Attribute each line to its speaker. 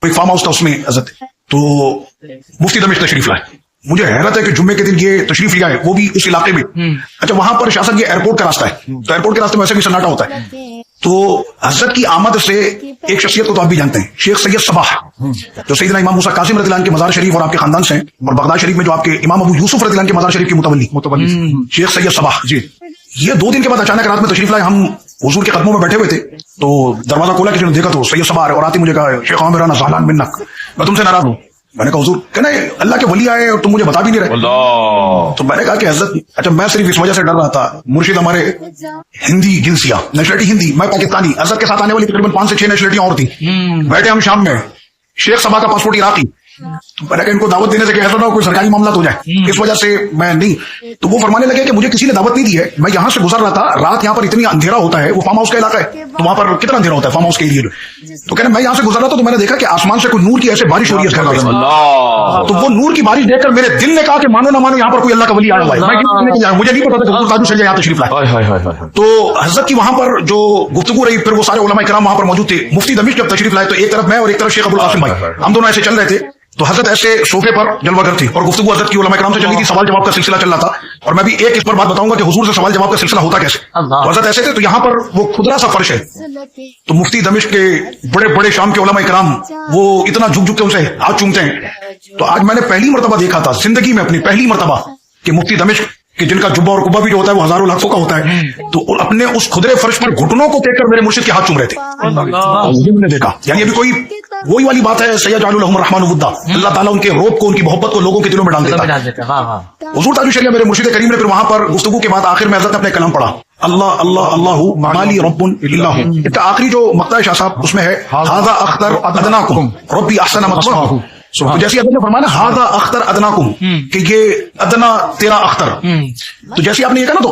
Speaker 1: कोई farm house था उसमें हजरत, तो मुफ्ती दमिश्क तशरीफ लाए। मुझे हैरत है कि जुम्मे के दिन ये तशरीफ लिया है, वो भी उस इलाके में। अच्छा, वहां पर शासन ये एयरपोर्ट का रास्ता है, तो एयरपोर्ट के रास्ते में वैसे भी सन्नाटा होता है। तो हजरत की आमद से एक शख्सियत को तो आप भी जानते हैं, शेख सैयद सबाह, जो सैयदना इमाम मूसा कासिम रज़ियल्लाहु अन्हु के मज़ार शरीफ और आपके खानदान से हैं, और बगदाद शरीफ में जो आपके इमाम अबू यूसुफ रज़ियल्लाहु अन्हु के मज़ार शरीफ के मुतवल्ली शेख सैयद सबाह जी, ये 2 दिन के बाद अचानक रात में तशरीफ लाए। हम हुजूर के कदमों में बैठे हुए थे, तो दरवाजा खोला, किसी ने देखा तो सैयद सबाह और आते मुझे कहा, शेख आमिर ना ज़ालान मिन्नक, मैं तुमसे नाराज हूँ। मैंने कहा हुजूर, कहना अल्लाह के वली आए और तुम मुझे बता भी नहीं रहे। तो मैंने कहा कि हजरत, अच्छा मैं सिर्फ इस वजह से डर रहा था, मुर्शिद हमारे हिंदी जिनसिया, नेशनलिटी हिंदी, मैं पाकिस्तानी, हजरत के साथ आने वाली तकरीबन 5 से 6 नेशनलिटियां और थी। बैठे हम शाम में, शेख सभा का पासपोर्ट इराकी, तो मैंने कहा इनको दावत देने से कि ऐसा ना हो कोई सरकारी मामला हो जाए, इस वजह से मैं नहीं। तो वो फरमाने लगे कि मुझे किसी ने दावत नहीं दी है, मैं यहाँ से गुजर रहा था, रात यहाँ पर इतनी अंधेरा होता है, वो फार्म हाउस का इलाका है, तो वहां पर कितना अंधेरा होता है फार्म हाउस के एरिया। तो कहने मैं यहाँ से गुजर रहा था, तो मैंने देखा कि आसमान से कोई नूर की ऐसे बारिश हो रही है। तो वो नूर की बारिश देखकर मेरे दिल ने कहा कि मानो ना मानो यहाँ पर कोई अल्लाह का वली आया हुआ है। मुझे नहीं पता था ताजु शरिया यहाँ तशरीफ लाए। तो हजरत की वहां पर जो गुफ्तगू रही, फिर वो सारे उलमा इकराम वहां पर मौजूद थे। मुफ्ती दमिश्क जब तशरीफ लाए तो एक तरफ मैं और एक तरफ शेख अबुल कासिम भाई, हम दोनों ऐसे चल रहे थे। तो हजरत ऐसे सोफे पर जलवागर थी और गुफ्तगू हजरत की उलमा इकराम से चल रही थी, सवाल जवाब का सिलसिला चल रहा था। और मैं भी एक इस पर बात बताऊंगा कि हुजूर से सवाल जवाब का सिलसिला होता कैसे। तो हजरत ऐसे थे, तो यहाँ पर वो खुदरा सा फर्श है, तो मुफ्ती दमिश्क के बड़े बड़े शाम के उलमा इकराम वो इतना झुक झुक के उनसे हाथ चूमते हैं। तो आज मैंने पहली मरतबा देखा था जिंदगी में, अपनी पहली मरतबा, कि मुफ्ती दमिश्क कि जिनका जुब्बा और कुब्बा भी जो होता है वो हजारों लाखों का होता है, तो अपने उस खुदरे फर्श पर घुटनों को देखकर मेरे मुर्शिद के हाथ चूम रहे थे। ये मैंने देखा, यानी अभी कोई वही वाली बात है, सय्यजअलु लहुम रहमान वुद्दा, अल्लाह ताला उनके रोब को, उनकी मोहब्बत को लोगों के दिलों में डाल देता है। हुजूर ताजु शरिया मेरे मुर्शिद करीम ने फिर वहां पर गुफ्तगू के बाद आखिर में हज़रत ने अपने कलाम पढ़ा, अल्लाह अल्लाह अल्लाहु माली रब्बुन इल्लाहु। इसका आखिरी जो मक्ता है शाह साहब, उसमें है हाज़ा अख्तर अदनाकुम रब्बी अहसन मस्वाहु। तो जैसे आपने फरमाया हाज़ा अख्तर अदनाकुम, कि ये अदना तेरा अख्तर, तो जैसे आपने ये कहा ना, तो